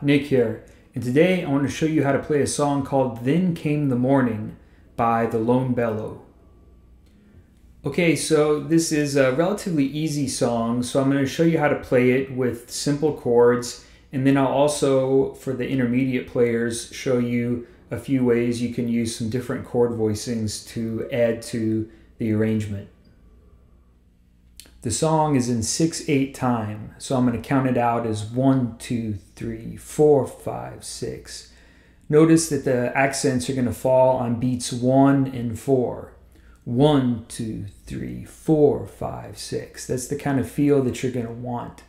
Nick here, and today I want to show you how to play a song called Then Came the Morning by the Lone Bellow. Okay, so this is a relatively easy song, so I'm going to show you how to play it with simple chords, and then I'll also, for the intermediate players, show you a few ways you can use some different chord voicings to add to the arrangement. The song is in 6/8 time, so I'm going to count it out as 1, 2, 3, 4, 5, 6. Notice that the accents are going to fall on beats 1 and 4. 1, 2, 3, 4, 5, 6. That's the kind of feel that you're going to want.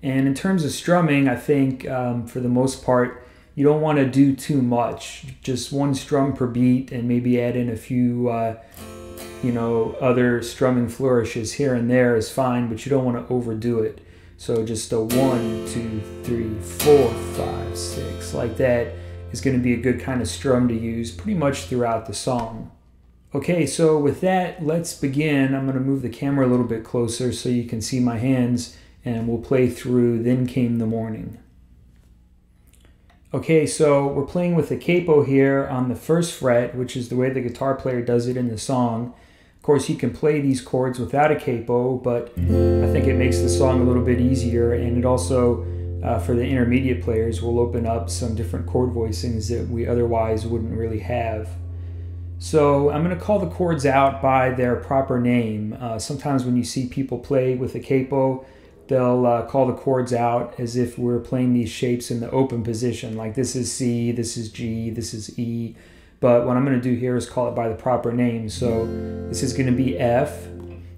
And in terms of strumming, I think for the most part, you don't want to do too much. Just one strum per beat and maybe add in a few other strumming flourishes here and there is fine, but you don't want to overdo it. So just a 1, 2, 3, 4, 5, 6, like that is going to be a good kind of strum to use pretty much throughout the song. Okay, so with that, let's begin. I'm going to move the camera a little bit closer so you can see my hands, and we'll play through Then Came the Morning. Okay, so we're playing with the capo here on the 1st fret, which is the way the guitar player does it in the song. Of course, you can play these chords without a capo, but I think it makes the song a little bit easier, and it also, for the intermediate players, will open up some different chord voicings that we otherwise wouldn't really have. So I'm going to call the chords out by their proper name. Sometimes when you see people play with a capo, they'll call the chords out as if we're playing these shapes in the open position, like this is C, this is G, this is E. But what I'm going to do here is call it by the proper name. So this is going to be F,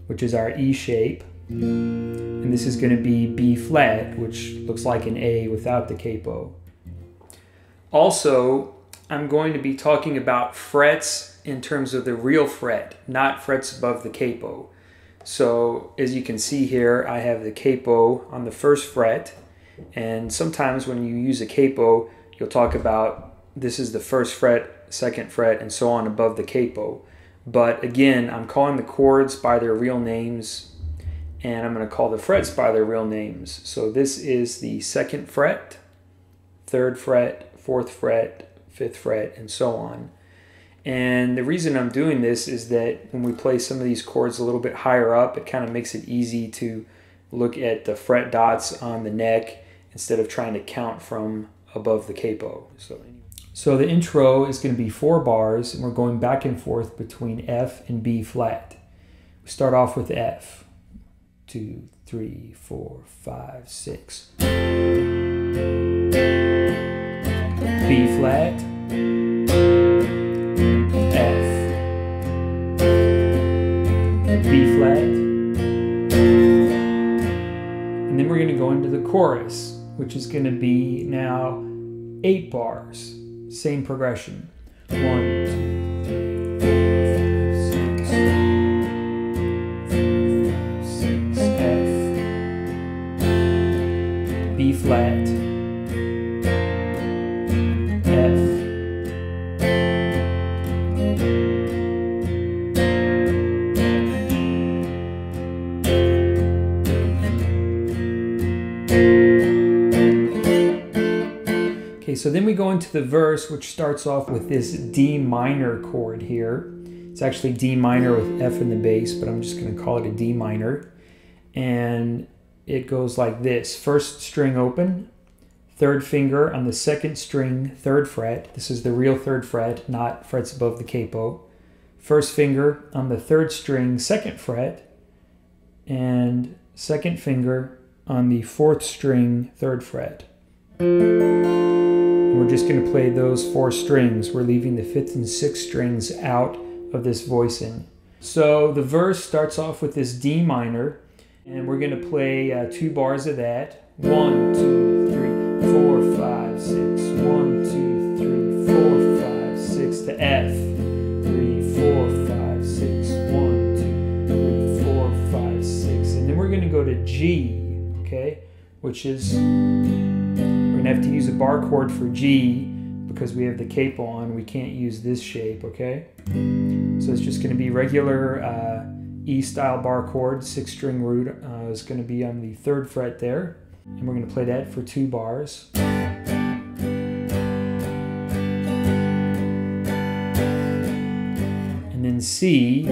which is our E shape. And this is going to be B flat, which looks like an A without the capo. Also, I'm going to be talking about frets in terms of the real fret, not frets above the capo. So as you can see here, I have the capo on the 1st fret. And sometimes when you use a capo, you'll talk about this is the 1st fret, 2nd fret, and so on above the capo. But again, I'm calling the chords by their real names, and I'm going to call the frets by their real names. So this is the 2nd fret, 3rd fret, 4th fret, 5th fret, and so on. And the reason I'm doing this is that when we play some of these chords a little bit higher up, it kind of makes it easy to look at the fret dots on the neck instead of trying to count from above the capo. So the intro is going to be 4 bars, and we're going back and forth between F and B flat. We start off with F. 2, 3, 4, 5, 6. B flat. F. B flat. And then we're going to go into the chorus, which is going to be now 8 bars. Same progression. 1, 2, 3, 4, 5, 6. 6, F. B flat. F. Okay, so then we go into the verse, which starts off with this D minor chord here. It's actually D minor with F in the bass, but I'm just going to call it a D minor. And it goes like this. 1st string open, 3rd finger on the 2nd string, 3rd fret. This is the real 3rd fret, not frets above the capo. 1st finger on the 3rd string, 2nd fret, and 2nd finger on the 4th string, 3rd fret. We're just going to play those 4 strings. We're leaving the 5th and 6th strings out of this voicing. So the verse starts off with this D minor, and we're going to play 2 bars of that. 1, 2, 3, 4, 5, 6. 1, 2, 3, 4, 5, 6 to F. 3, 4, 5, 6. 1, 2, 3, 4, 5, 6. And then we're going to go to G, okay, which is... We're going to have to use a bar chord for G because we have the capo on. We can't use this shape, okay? So it's just going to be regular E-style bar chord, 6-string root is going to be on the 3rd fret there. And we're going to play that for 2 bars. C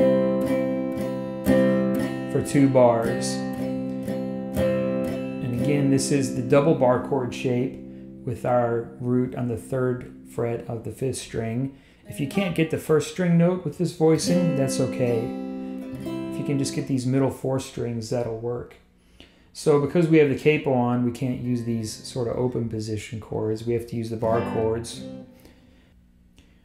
for 2 bars. And again, this is the double bar chord shape with our root on the 3rd fret of the 5th string. If you can't get the 1st string note with this voicing, that's okay. If you can just get these middle 4 strings, that'll work. So because we have the capo on, we can't use these sort of open position chords. We have to use the bar chords.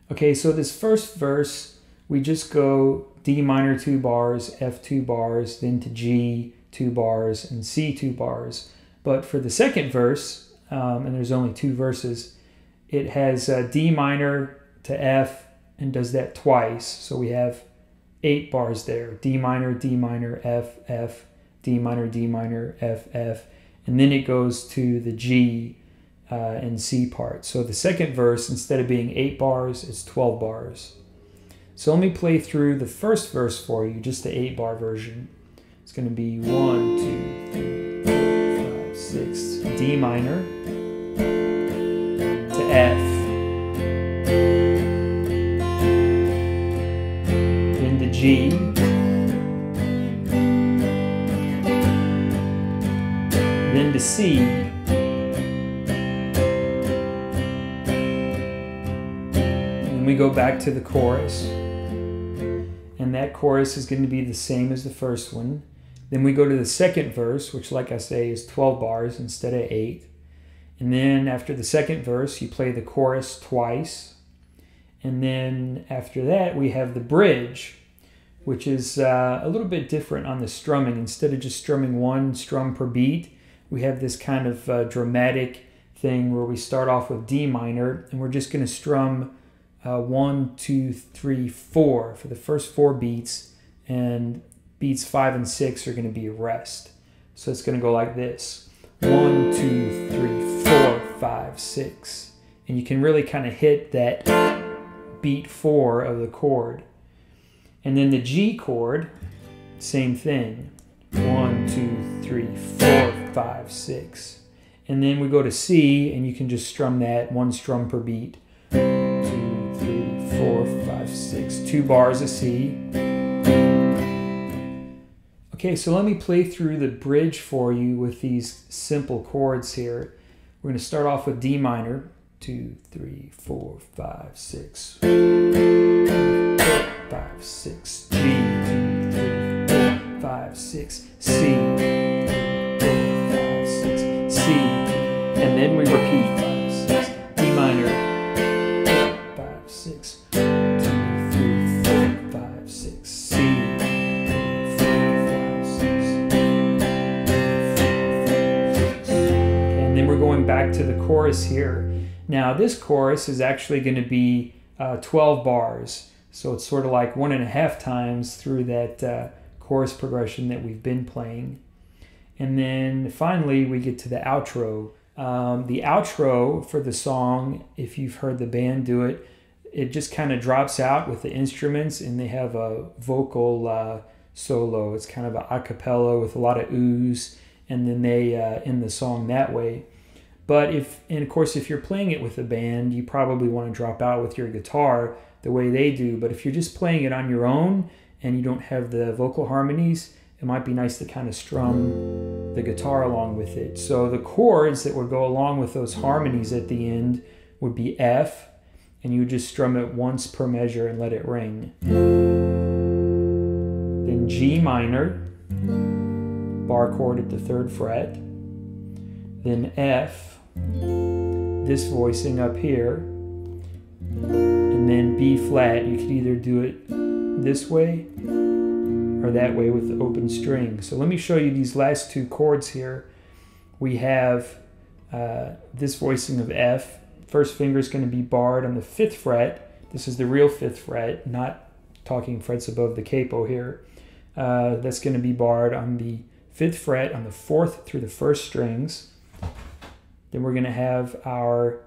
Okay, so this first verse, we just go D minor 2 bars, F 2 bars, then to G 2 bars, and C 2 bars. But for the second verse, and there's only 2 verses, it has D minor to F and does that twice. So we have 8 bars there. D minor, F, F, D minor, F, F, and then it goes to the G and C part. So the second verse, instead of being 8 bars, it's 12 bars. So let me play through the first verse for you, just the 8-bar version. It's going to be 1, 2, 3, 4, 5, 6, D minor to F, then to G, then to C, and we go back to the chorus, and that chorus is going to be the same as the first one. Then we go to the second verse, which, like I say, is 12 bars instead of 8. And then after the second verse, you play the chorus twice. And then after that, we have the bridge, which is a little bit different on the strumming. Instead of just strumming 1 strum per beat, we have this kind of dramatic thing where we start off with D minor, and we're just going to strum 1, 2, 3, 4 for the first 4 beats, and beats 5 and 6 are going to be a rest. So it's going to go like this: 1, 2, 3, 4, 5, 6. And you can really kind of hit that beat 4 of the chord. And then the G chord, same thing: 1, 2, 3, 4, 5, 6. And then we go to C, and you can just strum that 1 strum per beat: 2, 3, 4, 5, 6. 2 bars of C. Okay, so let me play through the bridge for you with these simple chords here. We're going to start off with D minor, 2, 3, 4, 5, 6. 4, 5, 6. G, 2, 3, 4, 5, 6. C, 3, 4, 5, 6. C, and then we repeat 5, 6. D minor, 5, 6. 2, 3, 4, 5, 6. C. Going back to the chorus here. Now this chorus is actually going to be 12 bars, so it's sort of like 1.5 times through that chorus progression that we've been playing. And then finally we get to the outro. The outro for the song, if you've heard the band do it, it just kind of drops out with the instruments, and they have a vocal solo. It's kind of a cappella with a lot of oohs, and then they end the song that way. But and of course, if you're playing it with a band, you probably want to drop out with your guitar the way they do. But if you're just playing it on your own and you don't have the vocal harmonies, it might be nice to kind of strum the guitar along with it. So the chords that would go along with those harmonies at the end would be F, and you would just strum it once per measure and let it ring. Then G minor, bar chord at the 3rd fret. Then F, this voicing up here, and then B flat. You could either do it this way or that way with the open string. So let me show you these last 2 chords here. We have this voicing of F. First finger is going to be barred on the 5th fret. This is the real 5th fret, not talking frets above the capo here. That's going to be barred on the 5th fret on the 4th through the 1st strings. Then we're going to have our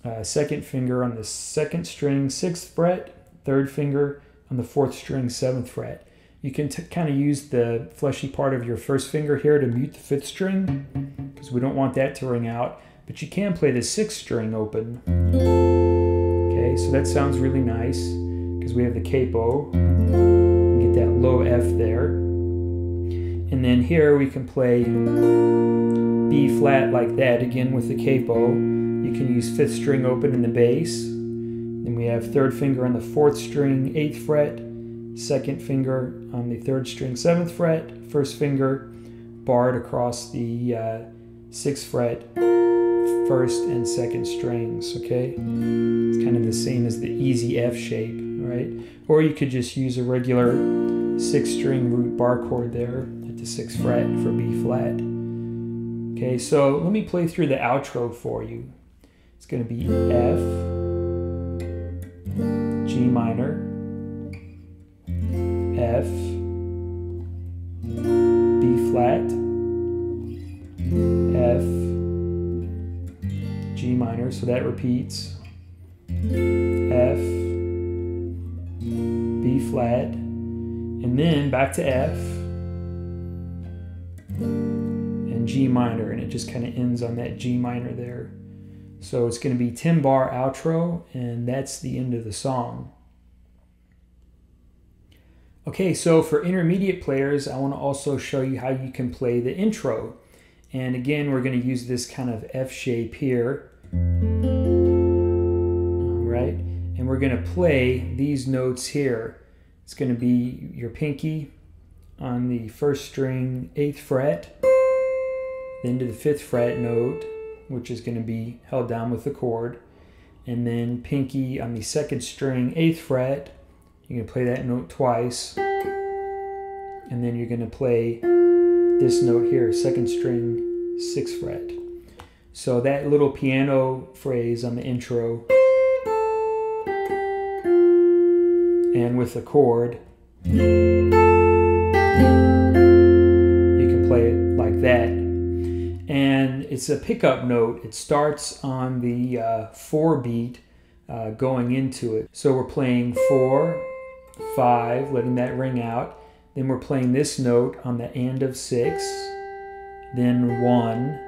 2nd finger on the 2nd string, 6th fret, 3rd finger on the 4th string, 7th fret. You can kind of use the fleshy part of your 1st finger here to mute the 5th string, because we don't want that to ring out. But you can play the 6th string open. Okay, so that sounds really nice. because we have the capo. Get that low F there. And then here we can play B flat like that, again with the capo. You can use 5th string open in the bass. Then we have 3rd finger on the 4th string, 8th fret, 2nd finger on the 3rd string, 7th fret, 1st finger barred across the 6th fret, 1st and 2nd strings, okay? It's kind of the same as the easy F shape, right? Or you could just use a regular 6th string root bar chord there at the 6th fret for B flat. Okay, so let me play through the outro for you. It's going to be F, G minor, F, B flat, F, G minor, so that repeats, F, B flat, and then back to F, and G minor, and it just kind of ends on that G minor there. So it's going to be 10-bar outro, and that's the end of the song. Okay, so for intermediate players, I want to also show you how you can play the intro. And again, we're going to use this kind of F shape here. All right, and we're going to play these notes here. It's going to be your pinky on the 1st string, 8th fret, then to the 5th fret note, which is going to be held down with the chord, and then pinky on the 2nd string, 8th fret. You're going to play that note twice, and then you're going to play this note here, 2nd string, 6th fret. So that little piano phrase on the intro, and with the chord, you can play it like that. And it's a pickup note. It starts on the 4 beat going into it. So we're playing 4, 5, letting that ring out. Then we're playing this note on the and of 6. Then 1,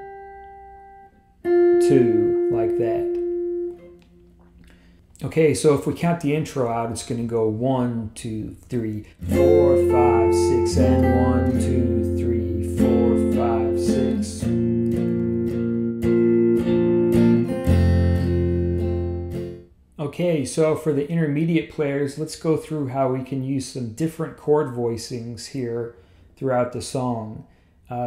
2, like that. Okay, so if we count the intro out, it's going to go 1, 2, 3, 4, 5, 6, and 1, 2, 3, 4, 5, 6. Okay, so for the intermediate players, let's go through how we can use some different chord voicings here throughout the song.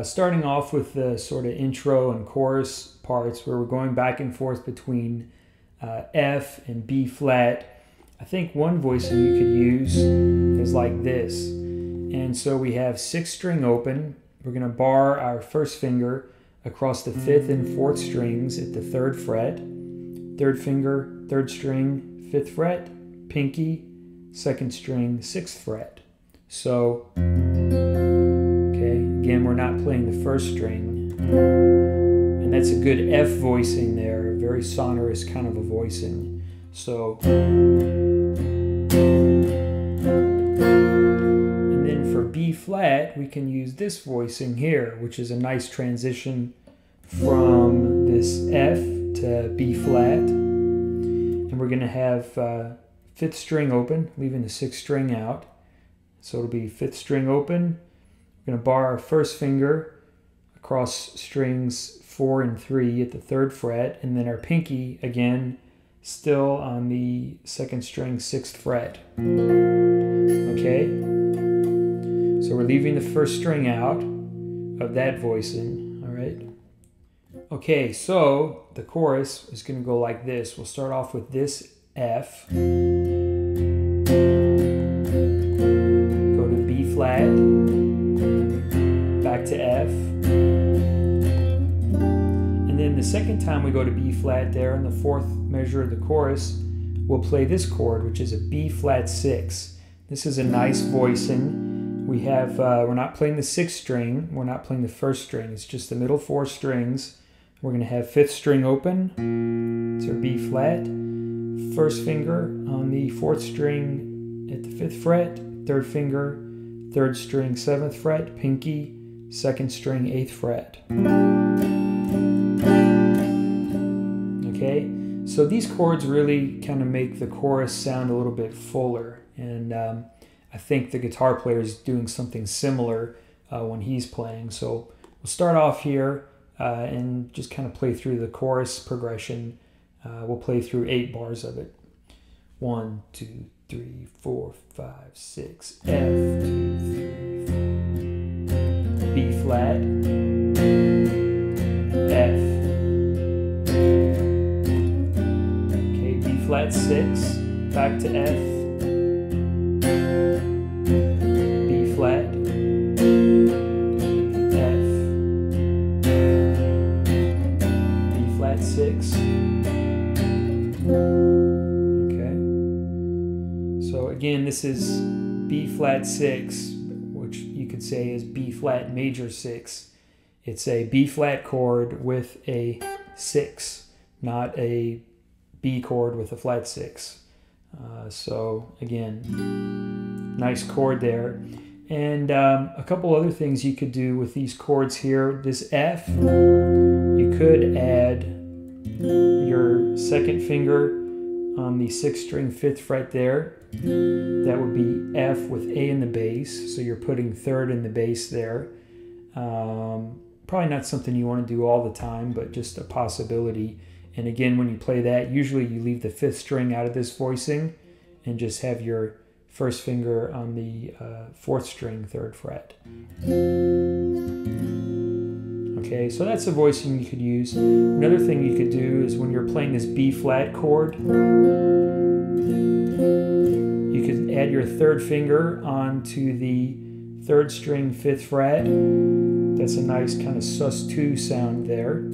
Starting off with the sort of intro and chorus parts where we're going back and forth between F and B flat. I think one voicing you could use is like this. And so we have 6th string open. We're going to bar our 1st finger across the 5th and 4th strings at the 3rd fret. 3rd finger, 3rd string, 5th fret, pinky, 2nd string, 6th fret. So, okay, again, we're not playing the 1st string. And that's a good F voicing there, very sonorous kind of a voicing. So, and then for B flat, we can use this voicing here, which is a nice transition from this F to B flat. And we're going to have 5th string open, leaving the 6th string out. So it'll be 5th string open. We're going to bar our 1st finger across strings 4 and 3 at the 3rd fret, and then our pinky again still on the 2nd string, 6th fret. Okay? So we're leaving the 1st string out of that voicing, all right? Okay, so the chorus is going to go like this. We'll start off with this F, go to B flat, back to F, and then the second time we go to B flat there in the 4th measure of the chorus, we'll play this chord, which is a B flat 6. This is a nice voicing. We have, we're not playing the 6th string, we're not playing the 1st string, it's just the middle 4 strings. We're going to have 5th string open, so B flat, 1st finger on the 4th string at the 5th fret, 3rd finger, 3rd string, 7th fret, pinky, 2nd string, 8th fret. Okay, so these chords really kind of make the chorus sound a little bit fuller. And I think the guitar player is doing something similar when he's playing. So we'll start off here and just kind of play through the chorus progression. We'll play through 8 bars of it. 1, 2, 3, 4, 5, 6. F, 2, 3, 4. B flat. F. Okay, B flat 6. Back to F. B flat. F. B flat 6. So again, this is B flat 6, which you could say is B flat major 6. It's a B flat chord with a 6, not a B chord with a flat 6. So again, nice chord there. And a couple other things you could do with these chords here. This F, you could add your second finger on the 6th string 5th fret there. That would be F with A in the bass, so you're putting 3rd in the bass there. Probably not something you want to do all the time, but just a possibility. And again, when you play that, usually you leave the 5th string out of this voicing and just have your first finger on the 4th string 3rd fret. Okay, so that's a voicing you could use. Another thing you could do is when you're playing this B flat chord, you could add your 3rd finger onto the 3rd string 5th fret. That's a nice kind of sus2 sound there.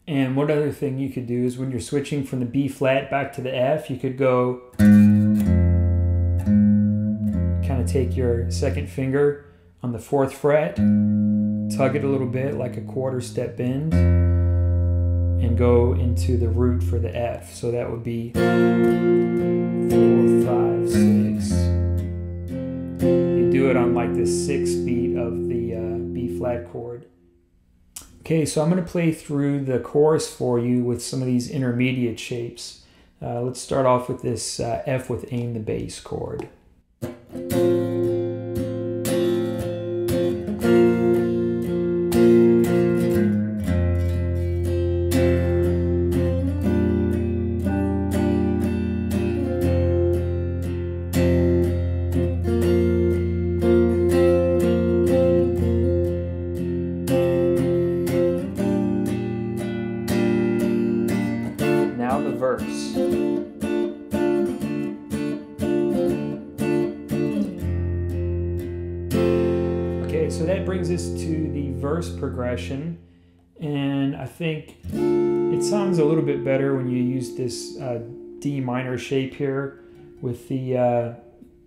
And one other thing you could do is when you're switching from the B flat back to the F, you could go kind of take your 2nd finger on the 4th fret, tug it a little bit like a 1/4 step bend, and go into the root for the F. So that would be 4, 5, 6. You do it on like the 6th beat of the B flat chord. Okay, so I'm going to play through the chorus for you with some of these intermediate shapes. Let's start off with this F with A in the bass chord. Now the verse. Okay, so that brings us to the verse progression, and I think it sounds a little bit better when you use this D minor shape here with the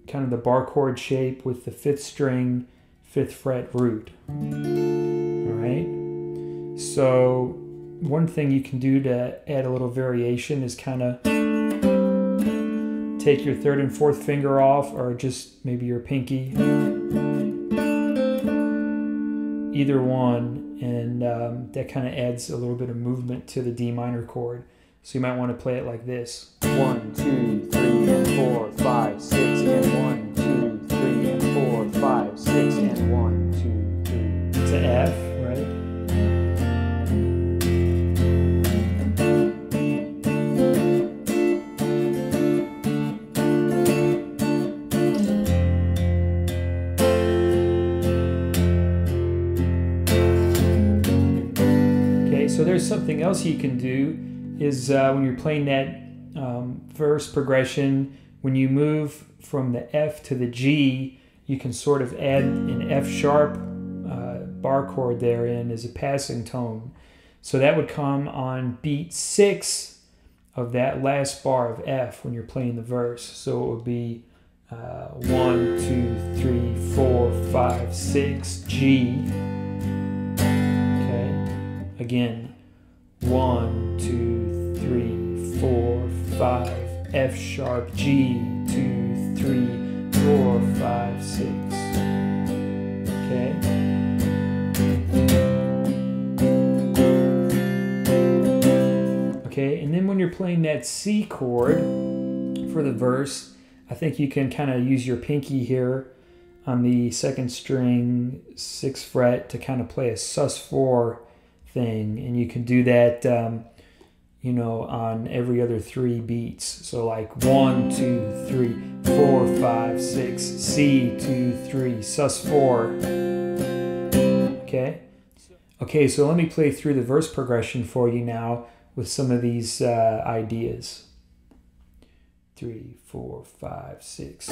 kind of the bar chord shape with the 5th string 5th fret root. All right, so one thing you can do to add a little variation is kind of take your 3rd and 4th finger off, or just maybe your pinky, either one, and that kind of adds a little bit of movement to the D minor chord. So you might want to play it like this: 1, 2, 3, and 4, 5, 6, and 1, 2, 3, and 4, 5, 6, and 1, 2, 3. It's an F, right? So there's something else you can do is when you're playing that verse progression, when you move from the F to the G, you can sort of add an F sharp bar chord there in as a passing tone. So that would come on beat 6 of that last bar of F when you're playing the verse. So it would be 1, 2, 3, 4, 5, 6, G. Okay, again. 1, 2, 3, 4, 5, F sharp, G, 2, 3, 4, 5, 6. Okay. Okay, and then when you're playing that C chord, for the verse, I think you can kind of use your pinky here on the 2nd string 6th fret to kind of play a sus4 thing, and you can do that you know, on every other 3 beats. So like 1, 2, 3, 4, 5, 6, C, 2, 3, sus4. Okay, so let me play through the verse progression for you now with some of these ideas. 3, 4, 5, 6.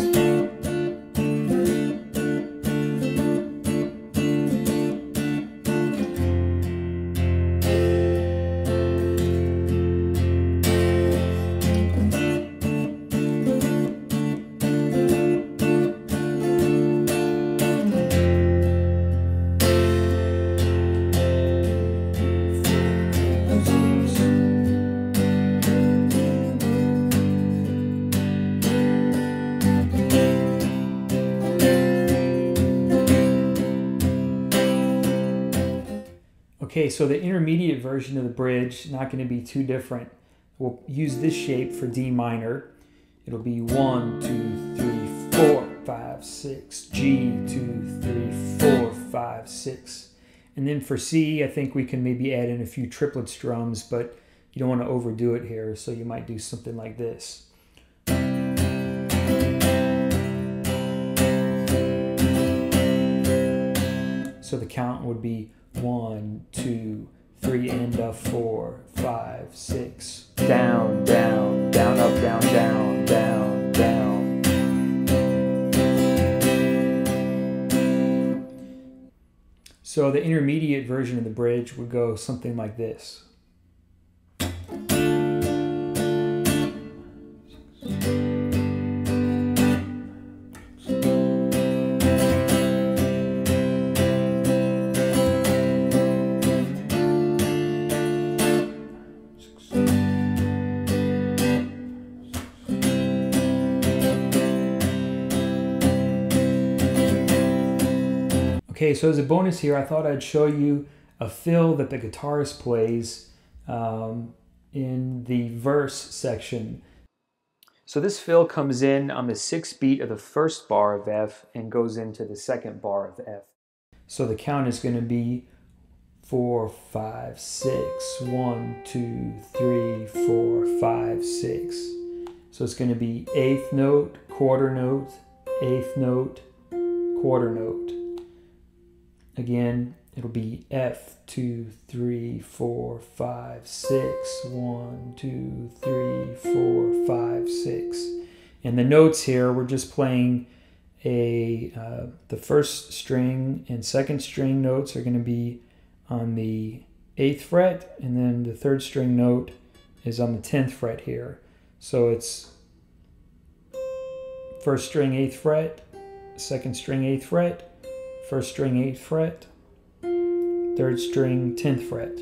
Okay, so the intermediate version of the bridge, not going to be too different. We'll use this shape for D minor. It'll be 1, 2, 3, 4, 5, 6, G, 2, 3, 4, 5, 6. And then for C, I think we can maybe add in a few triplet strums, but you don't want to overdo it here, so you might do something like this. So the count would be 1, 2, 3, and a 4, 5, 6. Down, down, down, up, down, down, down, down. So the intermediate version of the bridge would go something like this. Okay, so as a bonus here, I thought I'd show you a fill that the guitarist plays in the verse section. So this fill comes in on the 6th beat of the 1st bar of F and goes into the 2nd bar of F. So the count is going to be 4, 5, 6, 1, 2, 3, 4, 5, 6. So it's going to be 8th note, quarter note, 8th note, quarter note. Again, it'll be F, 2, 3, 4, 5, 6, 1, 2, 3, 4, 5, 6. And the notes here, we're just playing the 1st string and 2nd string notes are going to be on the 8th fret, and then the 3rd string note is on the 10th fret here. So it's 1st string 8th fret, 2nd string 8th fret, 1st string 8th fret, 3rd string 10th fret.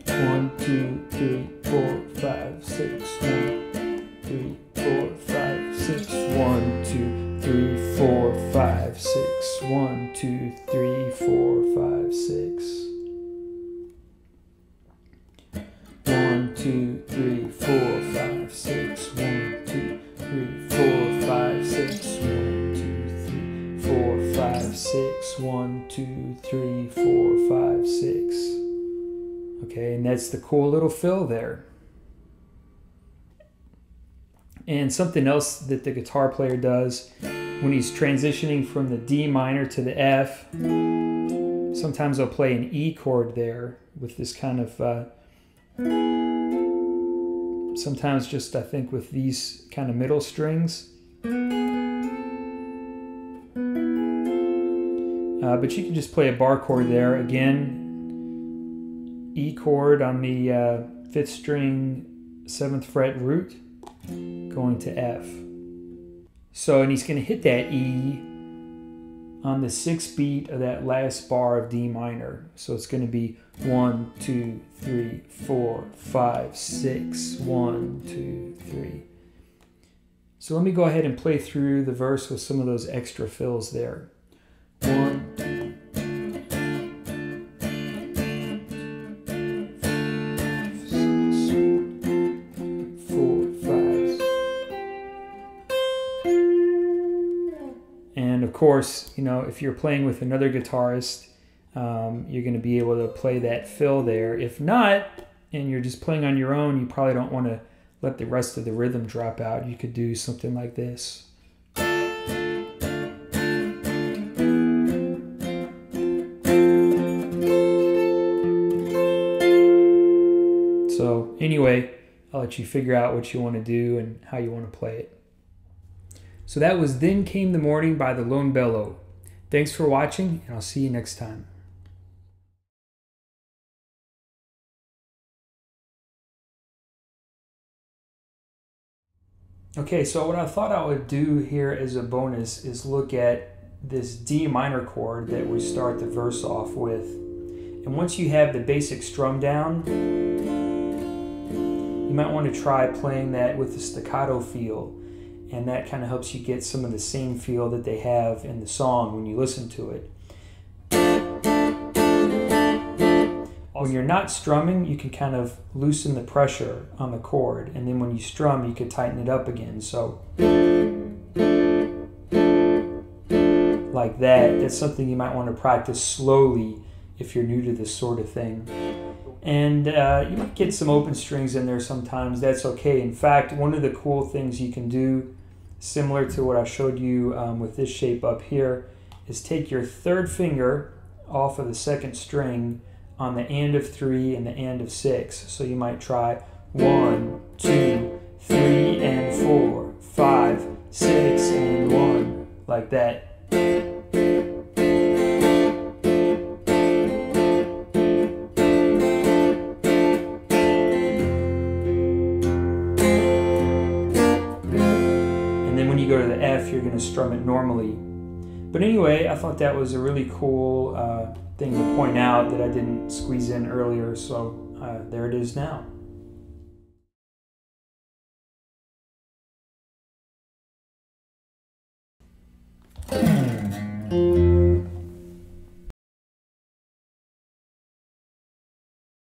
1, 2, 3, 4, 5, 6, 1, 3, 4, 5, 6, 1, 2, 3, 4, 5, 6, 1, 2, 3, 4, 5, 6. 1, 2, 3, 4, 5, 6, 1, 2, 3, 4, 5, 6, 1, 2, 3, 4, 5, 6, 1, 2, 3, 4, 5, 6. Okay, and that's the cool little fill there. And something else that the guitar player does when he's transitioning from the D minor to the F, sometimes I'll play an E chord there with this kind of, sometimes just I think with these kind of middle strings. But you can just play a bar chord there. Again, E chord on the 5th string, 7th fret root, going to F. So, and he's going to hit that E on the 6th beat of that last bar of D minor. So it's going to be 1, 2, 3, 4, 5, 6, 1, 2, 3. So let me go ahead and play through the verse with some of those extra fills there. 1, 2, 4, 5, And of course, you know, if you're playing with another guitarist, you're going to be able to play that fill there. If not, and you're just playing on your own, you probably don't want to let the rest of the rhythm drop out. You could do something like this. So anyway, I'll let you figure out what you want to do and how you want to play it. So that was Then Came the Morning by the Lone Bellow. Thanks for watching, and I'll see you next time. Okay, so what I thought I would do here as a bonus is look at this D minor chord that we start the verse off with. And once you have the basic strum down, you might want to try playing that with the staccato feel. And that kind of helps you get some of the same feel that they have in the song when you listen to it. When you're not strumming, you can kind of loosen the pressure on the chord, and then when you strum, you can tighten it up again. So, like that. That's something you might want to practice slowly if you're new to this sort of thing. And you might get some open strings in there sometimes. That's okay. In fact, one of the cool things you can do, similar to what I showed you with this shape up here, is take your third finger off of the second string on the and of 3 and the and of 6. So you might try 1, 2, 3, and 4, 5, 6, and 1, like that. And then when you go to the F, you're going to strum it normally. But anyway, I thought that was a really cool thing to point out that I didn't squeeze in earlier, so there it is now.